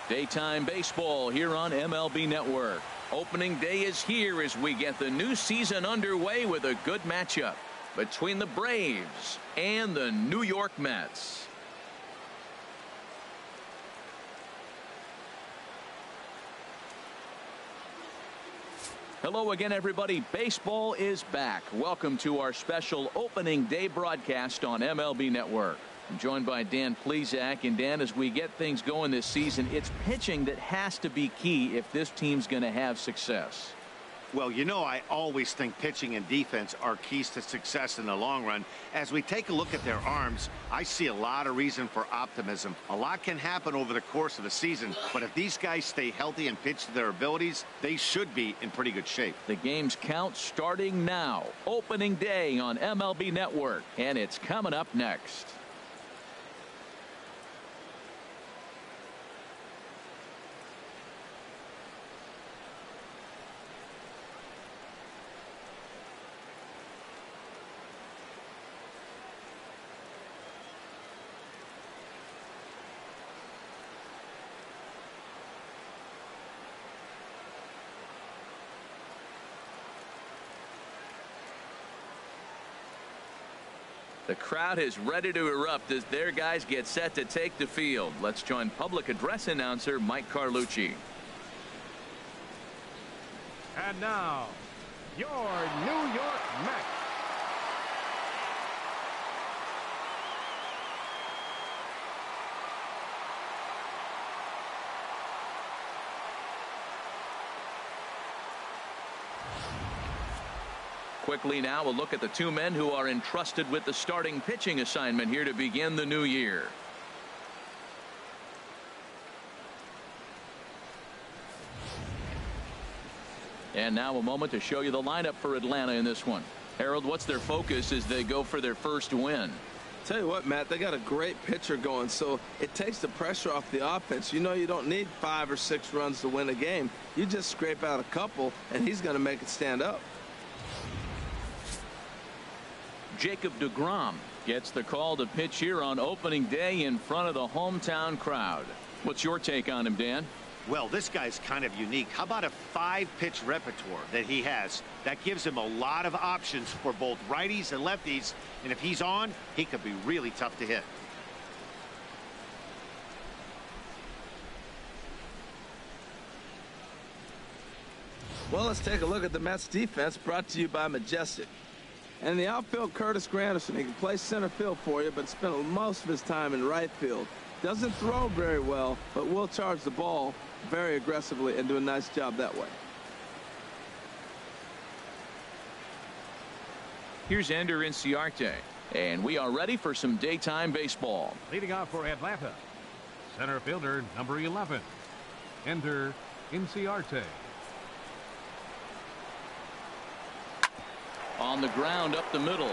Daytime baseball here on MLB Network. Opening day is here as we get the new season underway with a good matchup between the Braves and the New York Mets. Hello again, everybody. Baseball is back. Welcome to our special opening day broadcast on MLB Network. I'm joined by Dan Plz. And Dan, as we get things going this season, it's pitching that has to be key if this team's going to have success. Well, you know, I always think pitching and defense are keys to success in the long run. As we take a look at their arms, I see a lot of reason for optimism. A lot can happen over the course of the season, but if these guys stay healthy and pitch to their abilities, they should be in pretty good shape. The game's count starting now. Opening day on MLB Network, and it's coming up next. The crowd is ready to erupt as their guys get set to take the field. Let's join public address announcer Mike Carlucci. And now, your New York Mets. Quickly now, a look at the two men who are entrusted with the starting pitching assignment here to begin the new year. And now a moment to show you the lineup for Atlanta in this one. Harold, what's their focus as they go for their first win? Tell you what, Matt, they got a great pitcher going, so it takes the pressure off the offense. You know, you don't need 5 or 6 runs to win a game. You just scrape out a couple, and he's going to make it stand up. Jacob deGrom gets the call to pitch here on opening day in front of the hometown crowd. What's your take on him, Dan? Well, this guy's kind of unique. How about a 5-pitch repertoire that he has? That gives him a lot of options for both righties and lefties, and if he's on, he could be really tough to hit. Well, let's take a look at the Mets defense, brought to you by Majestic. And the outfield, Curtis Granderson. He can play center field for you, but spent most of his time in right field. Doesn't throw very well, but will charge the ball very aggressively and do a nice job that way. Here's Ender Inciarte, and we are ready for some daytime baseball. Leading off for Atlanta, center fielder number 11, Ender Inciarte. On the ground up the middle.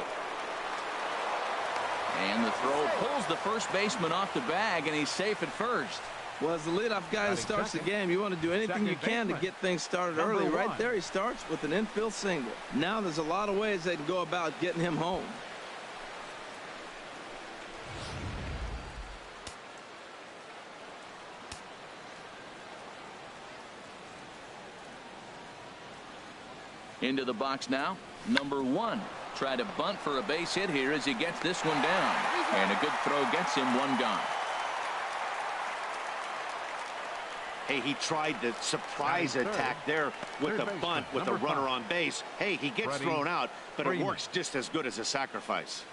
And the throw pulls the first baseman off the bag, and he's safe at first. Well, as the leadoff guy that starts the game, you want to do anything you can to get things started early. Right there, he starts with an infield single. Now there's a lot of ways they can go about getting him home. Into the box now, number 1. Try to bunt for a base hit here as he gets this one down. And a good throw gets him one gone. Hey, he tried the surprise attack there with a bunt with a runner on base. Hey, he gets thrown out, but it works just as good as a sacrifice.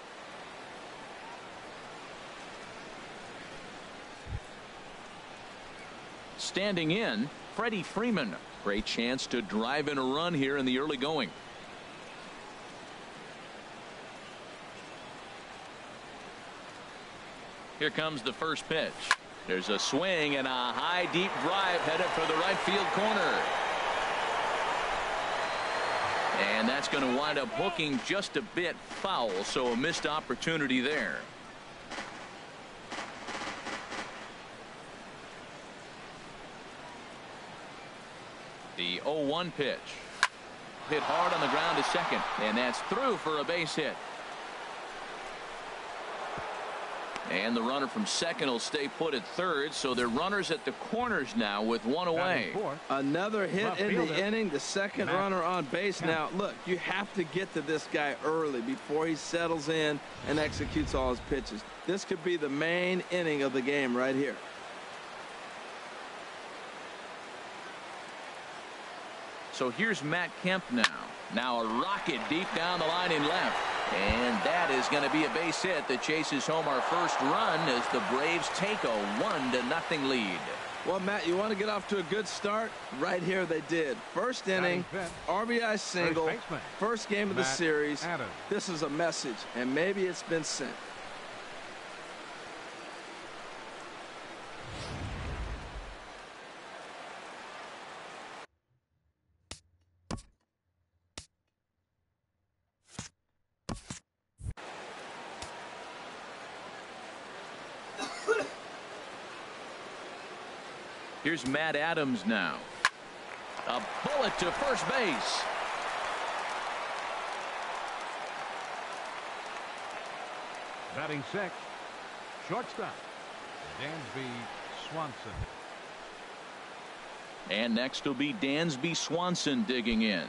Standing in, Freddie Freeman. Great chance to drive in a run here in the early going. Here comes the first pitch. There's a swing and a high deep drive headed for the right field corner. And that's going to wind up hooking just a bit foul, so a missed opportunity there. The 0-1 pitch. Hit hard on the ground to second, and that's through for a base hit. And the runner from second will stay put at third, so they're runners at the corners now with one away. Another hit in the inning, the second runner on base. Now, look, you have to get to this guy early before he settles in and executes all his pitches. This could be the main inning of the game right here. So here's Matt Kemp now. Now a rocket deep down the line in left. And that is going to be a base hit that chases home our first run as the Braves take a 1-0 lead. Well, Matt, you want to get off to a good start? Right here they did. First inning, RBI single, first game of the series. This is a message, and maybe it's been sent. Here's Matt Adams now. A bullet to first base. Batting sixth, shortstop, Dansby Swanson. And next will be Dansby Swanson digging in.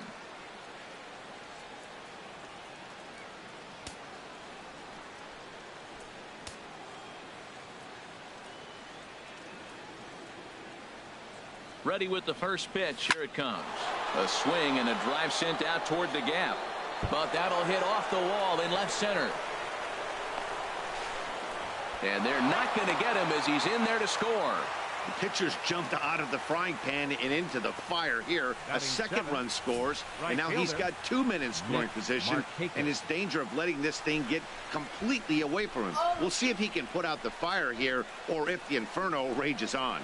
Ready with the first pitch. Here it comes. A swing and a drive sent out toward the gap. But that'll hit off the wall in left center. And they're not going to get him as he's in there to score. The pitcher's jumped out of the frying pan and into the fire here. A second run scores, and now he's got 2 men in scoring position, and is danger of letting this thing get completely away from him. We'll see if he can put out the fire here or if the inferno rages on.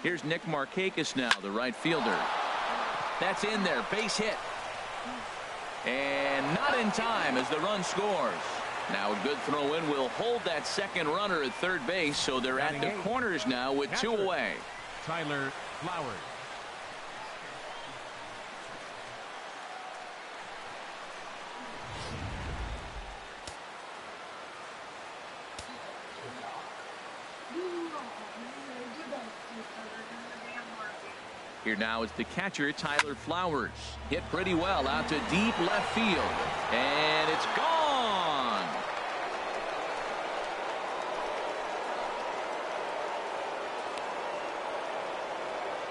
Here's Nick Markakis now, the right fielder. That's in there, base hit. And not in time as the run scores. Now a good throw in will hold that second runner at third base, so they're at the corners now with two away. Tyler Flowers. Here now is the catcher, Tyler Flowers. Hit pretty well out to deep left field. And it's gone.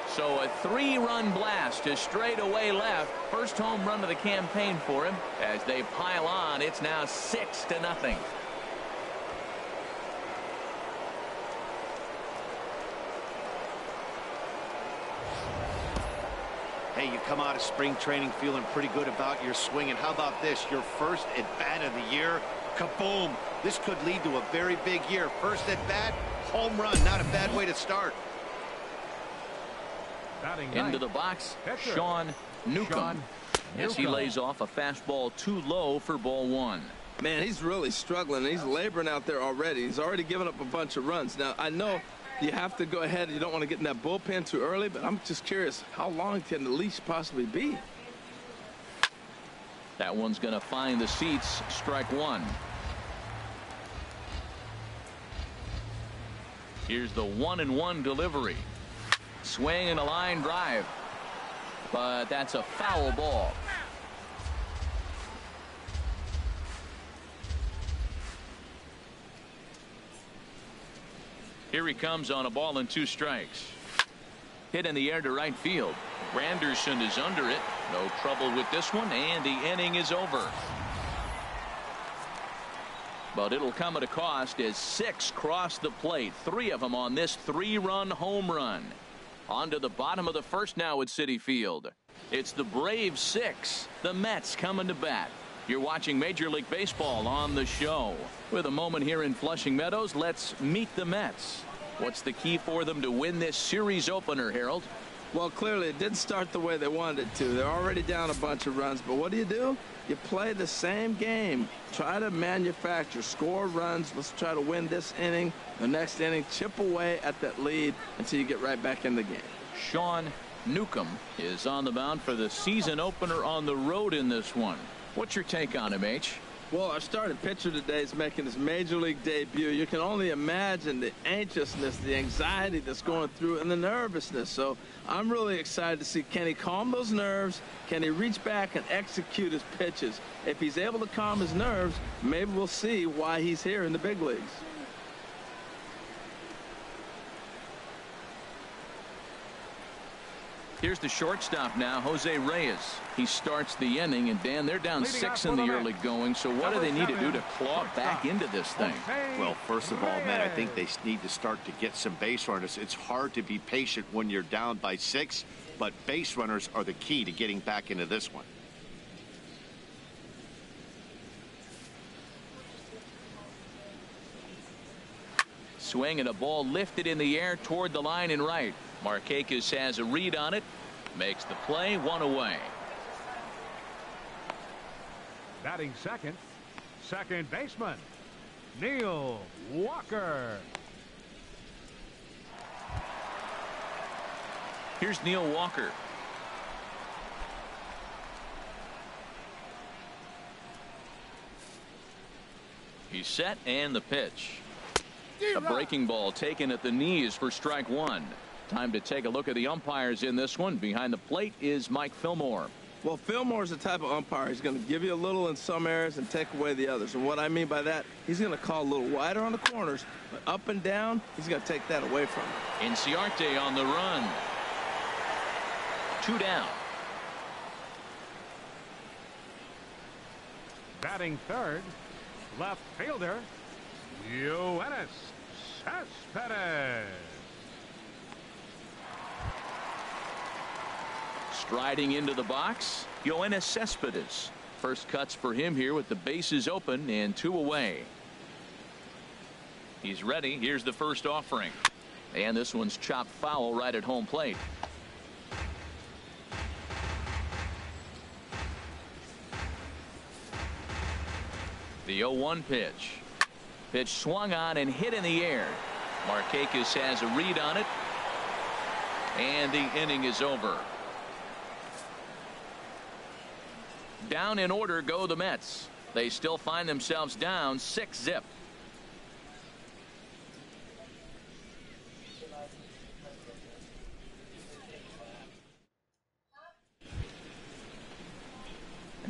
So a 3-run blast to straightaway left. First home run of the campaign for him. As they pile on, it's now 6-0. Hey, you come out of spring training feeling pretty good about your swing, and how about this? Your first at-bat of the year, kaboom! This could lead to a very big year. First at-bat, home run, not a bad way to start. Into the box, Sean Newcomb. As he lays off a fastball too low for ball one. Man, he's really struggling. He's laboring out there already. He's already given up a bunch of runs. Now, I know you have to go ahead. You don't want to get in that bullpen too early, but I'm just curious, how long can the leash possibly be? That one's going to find the seats. Strike one. Here's the 1-1 delivery. Swing and a line drive. But that's a foul ball. Here he comes on a ball and 2 strikes. Hit in the air to right field. Granderson is under it. No trouble with this one, and the inning is over. but it'll come at a cost as 6 cross the plate, 3 of them on this 3-run home run. On to the bottom of the first now at Citi Field. It's the Braves 6, the Mets coming to bat. You're watching Major League Baseball on the show. With a moment here in Flushing Meadows, let's meet the Mets. What's the key for them to win this series opener, Harold? Well, clearly it didn't start the way they wanted it to. They're already down a bunch of runs, but what do? You play the same game. Try to manufacture, score runs. Let's try to win this inning, the next inning, chip away at that lead until you get right back in the game. Sean Newcomb is on the mound for the season opener on the road in this one. What's your take on him, H? Well, our starting pitcher today is making his major league debut. You can only imagine the anxiousness, the anxiety that's going through, and the nervousness. So I'm really excited to see, can he calm those nerves? Can he reach back and execute his pitches? If he's able to calm his nerves, maybe we'll see why he's here in the big leagues. Here's the shortstop now, Jose Reyes. He starts the inning, and Dan, they're down 6 in the early going, so what do they need to do to claw back into this thing? Well, first of all, man, I think they need to start to get some base runners. It's hard to be patient when you're down by 6, but base runners are the key to getting back into this one. Swing and a ball lifted in the air toward the line and right. Marcotte has a read on it, makes the play, 1 away. Batting second, second baseman, Neil Walker. Here's Neil Walker. He's set, and the pitch. A breaking ball taken at the knees for strike 1. Time to take a look at the umpires in this one. Behind the plate is Mike Fillmore. Well, Fillmore's the type of umpire. He's going to give you a little in some areas and take away the others. And what I mean by that, he's going to call a little wider on the corners, but up and down, he's going to take that away from him. Inciarte on the run. 2 down. Batting third, left fielder, Joesph Marcotte. Striding into the box, Yoenis Cespedes. First cuts for him here with the bases open and 2 away. He's ready. Here's the first offering. And this one's chopped foul right at home plate. The 0-1 pitch. Pitch swung on and hit in the air. Marcotte has a read on it. And the inning is over. Down in order go the Mets. They still find themselves down 6-0.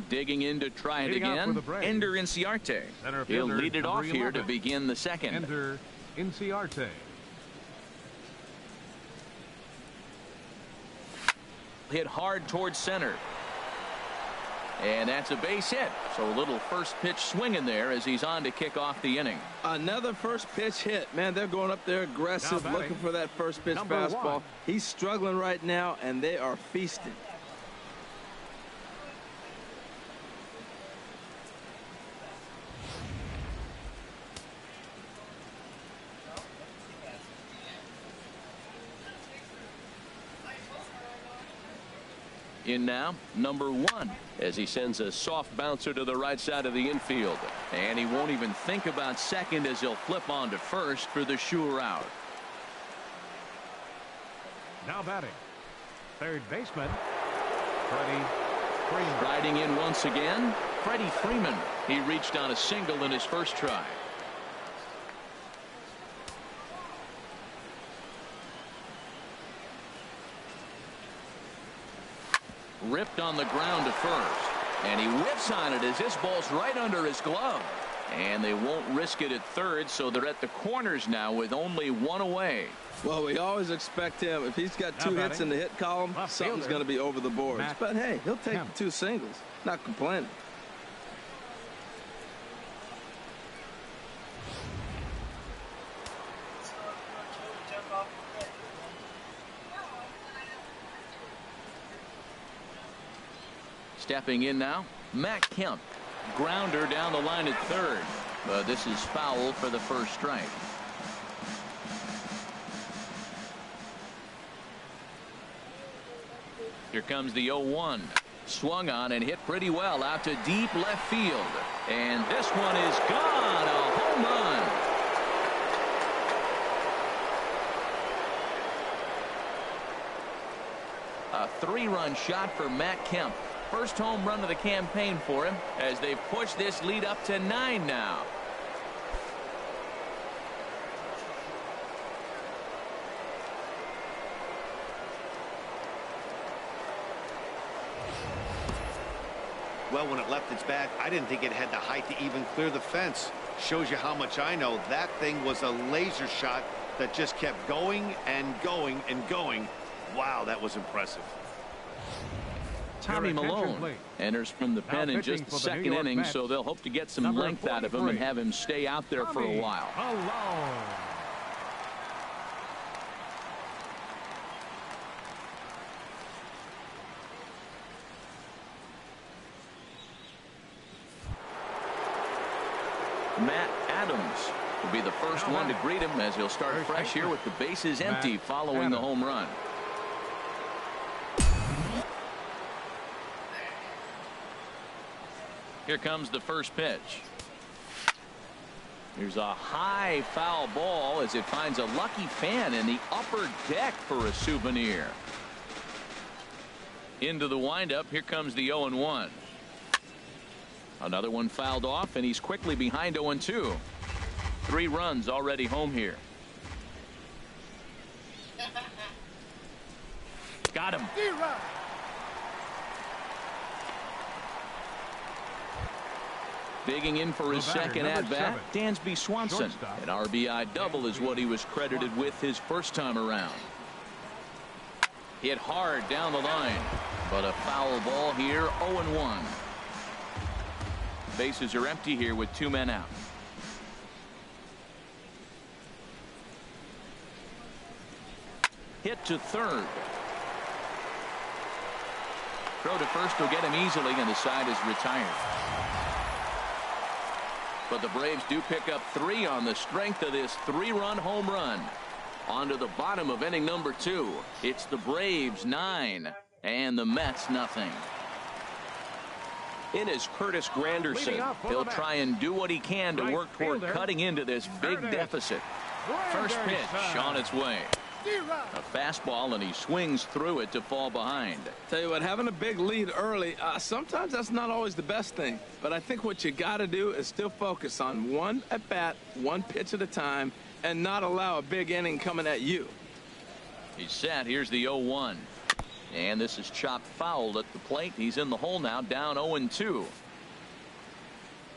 Digging in to try it again. Ender Inciarte. He'll lead it off here to begin the second. Ender Inciarte. Hit hard towards center. And that's a base hit. So a little first pitch swinging there as he's on to kick off the inning. Another first pitch hit. Man, they're going up there aggressive, looking for that first pitch fastball. 1. He's struggling right now, and they are feasting. In now, number 1, as he sends a soft bouncer to the right side of the infield. And he won't even think about second as he'll flip on to first for the sure out. Now batting, third baseman, Freddie Freeman. Riding in once again, Freddie Freeman. He reached on a single in his first try. Ripped on the ground to first. And he whips on it as this ball's right under his glove. And they won't risk it at third, so they're at the corners now with only 1 away. Well, we always expect him, if he's got 2 hits in the hit column, something's going to be over the boards. But hey, he'll take the 2 singles. Not complaining. Stepping in now, Matt Kemp. Grounder down the line at third. But this is foul for the first strike. Here comes the 0-1. Swung on and hit pretty well out to deep left field. And this one is gone. A home run. A 3-run shot for Matt Kemp. First home run of the campaign for him as they push this lead up to 9 now. Well, when it left its bat, I didn't think it had the height to even clear the fence. Shows you how much I know. That thing was a laser shot that just kept going and going and going. Wow, that was impressive. Tommy Malone enters from the pen in just the second inning, so they'll hope to get some length out of him and have him stay out there for a while. Matt Adams will be the first one to greet him as he'll start fresh here with the bases empty following the home run. Here comes the first pitch. Here's a high foul ball as it finds a lucky fan in the upper deck for a souvenir. Into the windup. Here comes the 0-1. Another one fouled off, and he's quickly behind 0-2. 3 runs already home here. Got him. Digging in for his second at-bat, Dansby Swanson. An RBI double is what he was credited with his first time around. Hit hard down the line, but a foul ball here, 0-1. Bases are empty here with 2 men out. Hit to third. Throw to first will get him easily, and the side is retired. But the Braves do pick up 3 on the strength of this 3-run home run. On to the bottom of inning number 2. It's the Braves 9 and the Mets nothing. In is Curtis Granderson. He'll try and do what he can to work toward cutting into this big deficit. First pitch on its way. A fastball, and he swings through it to fall behind. Tell you what, having a big lead early, sometimes that's not always the best thing. But I think what you got to do is still focus on one at bat, one pitch at a time, and not allow a big inning coming at you. He's set. Here's the 0-1. And this is chopped foul at the plate. He's in the hole now, down 0-2.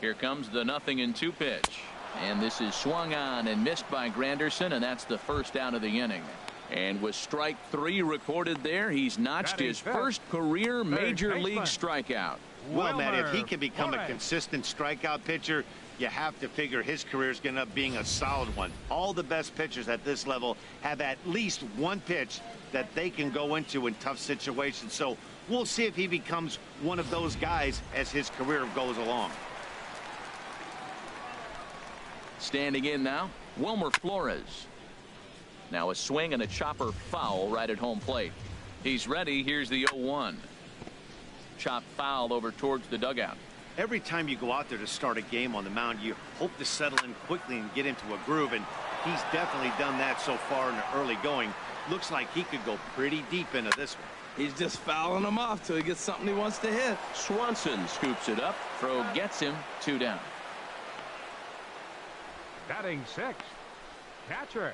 Here comes the 0-2 pitch. And this is swung on and missed by Granderson, and that's the first out of the inning. And with strike 3 recorded there, he's notched his first career major league strikeout. Well, Matt, if he can become a consistent strikeout pitcher, you have to figure his career is going to end up being a solid one. All the best pitchers at this level have at least one pitch that they can go into in tough situations. So we'll see if he becomes one of those guys as his career goes along. Standing in now, Wilmer Flores. Now a swing and a chopper foul right at home plate. He's ready. Here's the 0-1. Chop foul over towards the dugout. Every time you go out there to start a game on the mound, you hope to settle in quickly and get into a groove, and he's definitely done that so far in the early going. Looks like he could go pretty deep into this one. He's just fouling him off till he gets something he wants to hit. Swanson scoops it up. Throw gets him. 2 down. Batting 6th, catcher,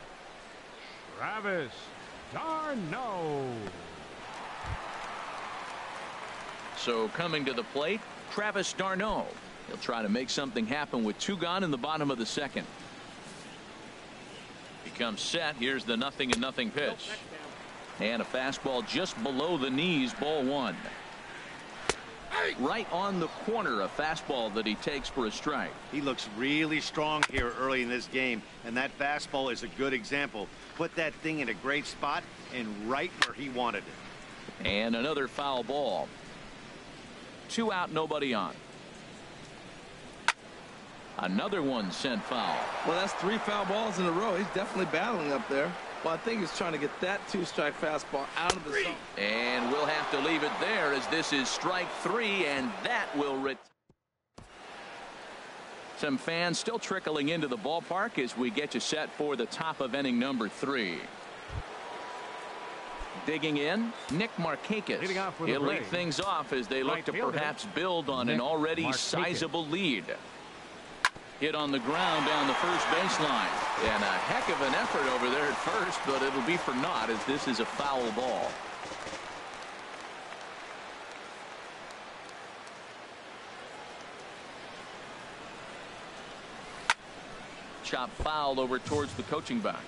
Travis d'Arnaud. So coming to the plate, Travis d'Arnaud. He'll try to make something happen with 2 gone in the bottom of the second. He comes set. Here's the 0-0 pitch. And a fastball just below the knees, ball 1. Right on the corner, a fastball that he takes for a strike. He looks really strong here early in this game, and that fastball is a good example. Put that thing in a great spot and right where he wanted it. And another foul ball. 2 out, nobody on. Another one sent foul. Well, that's 3 foul balls in a row. He's definitely battling up there. Well, I think he's trying to get that 2-strike fastball out of the zone. And we'll have to leave it there as this is strike 3, and that will some fans still trickling into the ballpark as we get you set for the top of inning number 3. Digging in, Nick Markakis. He'll lead things off as they look to perhaps build on an already sizable lead. Hit on the ground down the first baseline. And a heck of an effort over there at first, but it'll be for naught as this is a foul ball. Chop foul over towards the coaching box.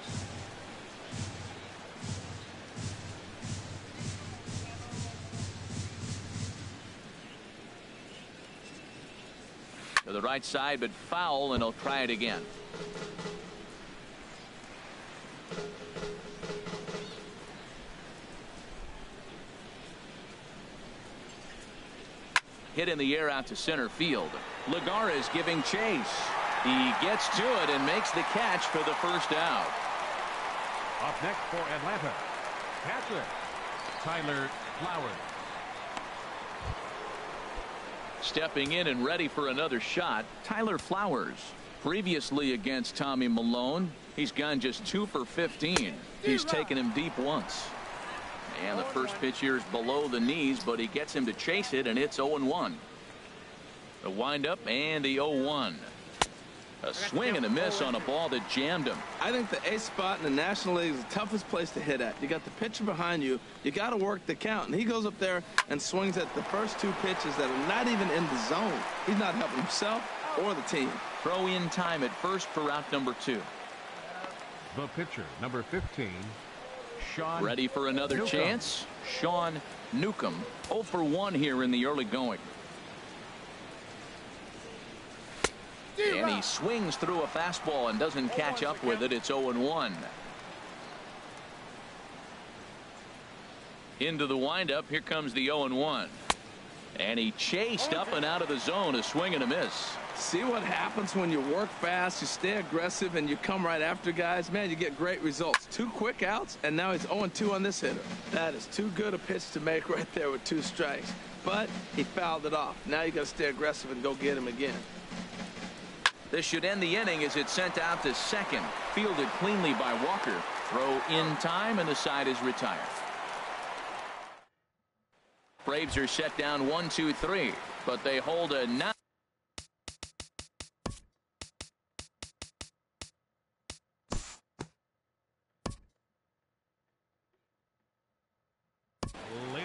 To the right side, but foul, and he'll try it again. Hit in the air out to center field. Lagares giving chase. He gets to it and makes the catch for the first out. Up next for Atlanta, catcher Tyler Flowers. Stepping in and ready for another shot, Tyler Flowers. Previously against Tommy Malone, he's gone just 2 for 15. He's taken him deep once. And the first pitch here is below the knees, but he gets him to chase it, and it's 0-1. The windup and the 0-1. A swing and a miss on a ball that jammed him. I think the ace spot in the National League is the toughest place to hit at. You got the pitcher behind you. You got to work the count. And he goes up there and swings at the first 2 pitches that are not even in the zone. He's not helping himself or the team. Throw in time at first for out number 2. The pitcher, number 15, Sean. Ready for another chance? Sean Newcomb. 0 for 1 here in the early going. And he swings through a fastball and doesn't catch up with it. It's 0-1. Into the windup. Here comes the 0-1. And he chased up and out of the zone. A swing and a miss. See what happens when you work fast, you stay aggressive, and you come right after guys? Man, you get great results. 2 quick outs, and now he's 0-2 on this hitter. That is too good a pitch to make right there with 2 strikes. But he fouled it off. Now you got to stay aggressive and go get him again. This should end the inning as it's sent out to second. Fielded cleanly by Walker. Throw in time, and the side is retired. Braves are set down 1-2-3, but they hold a 9.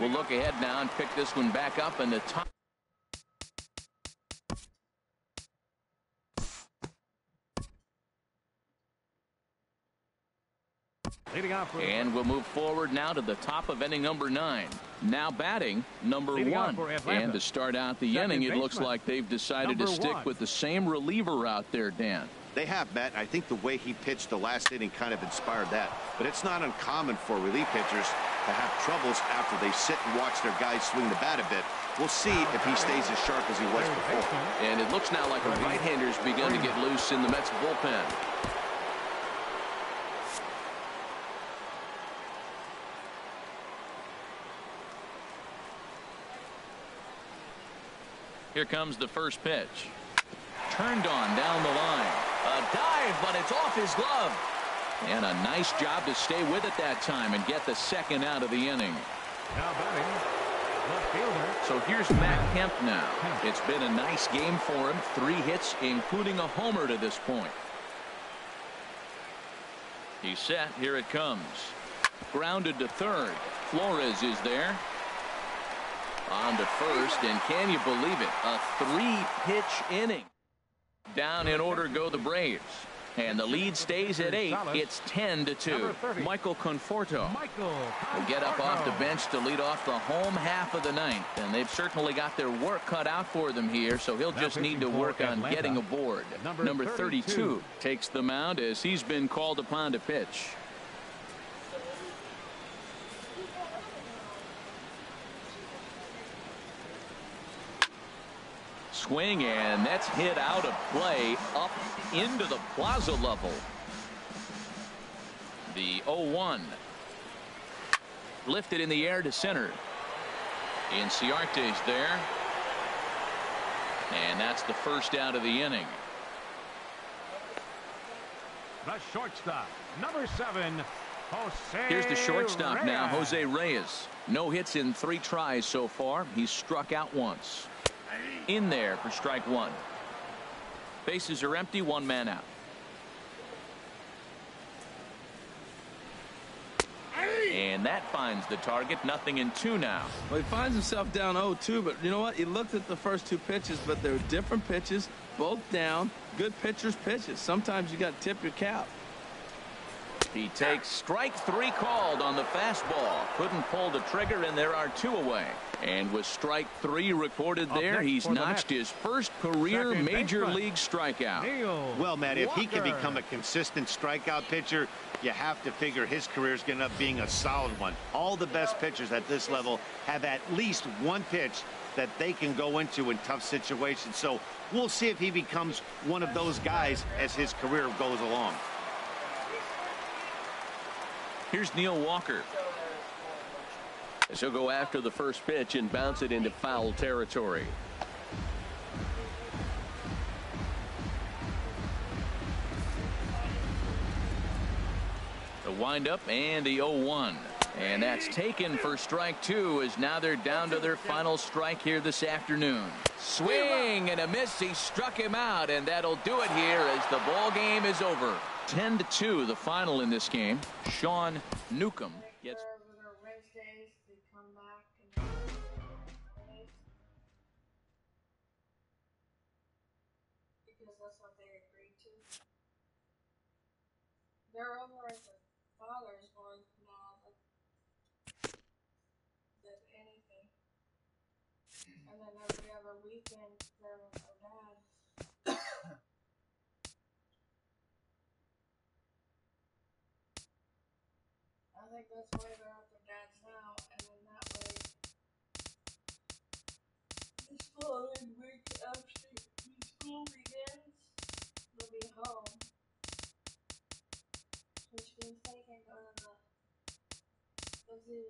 We'll look ahead now and pick this one back up in the top. And we'll move forward now to the top of inning number 9. Now batting number 1. And to start out the inning, it looks like they've decided to stick with the same reliever out there, Dan. They have, Matt. I think the way he pitched the last inning kind of inspired that. But it's not uncommon for relief pitchers to have troubles after they sit and watch their guys swing the bat a bit. We'll see if he stays as sharp as he was before. And it looks now like a right-hander's begun to get loose in the Mets bullpen. Here comes the first pitch. Turned on down the line. A dive, but it's off his glove. And a nice job to stay with it that time and get the second out of the inning. Now batting, left fielder. So here's Matt Kemp now. It's been a nice game for him. 3 hits, including a homer to this point. He's set. Here it comes. Grounded to third. Flores is there. On to first, and can you believe it? A 3-pitch inning. Down in order go the Braves. And the lead stays at 8. It's 10-2. Michael Conforto will get up off the bench to lead off the home half of the 9th. And they've certainly got their work cut out for them here, so he'll just need to work on getting aboard. Number 32 takes the mound as he's been called upon to pitch. swing, and that's hit out of play up into the plaza level. The 0-1. Lifted in the air to center. Inciarte's there. And that's the first out of the inning. The shortstop, number 7, Jose. Here's the shortstop Reyes. now, Jose Reyes. No hits in 3 tries so far. He's struck out once. In there for strike 1. Bases are empty, 1 man out. And that finds the target. 0-2 now. Well, he finds himself down 0-2, but you know what? He looked at the first 2 pitches, but they were different pitches, both down. Good pitchers' pitches. Sometimes you got to tip your cap. He takes strike 3 called on the fastball. Couldn't pull the trigger, and there are 2 away. And with strike 3 recorded there, he's notched his first career major league strikeout. Well, Matt, if he can become a consistent strikeout pitcher, you have to figure his career is going to end up being a solid one. All the best pitchers at this level have at least one pitch that they can go into in tough situations. So we'll see if he becomes one of those guys as his career goes along. Here's Neil Walker. As he'll go after the first pitch and bounce it into foul territory. The windup and the 0-1. And that's taken for strike 2, as now they're down to their final strike here this afternoon. Swing and a miss. He struck him out, and that'll do it here as the ball game is over. 10-2 the final in this game. Sean Newcomb gets. Wednesdays they come back and because that's what they agreed to. They're over at the father's board now than anything. And then every other weekend they're with their dad. I think that's why they're at their dad's now, and then that way this following week after school begins, they'll be home. Which means they can go to the zoo.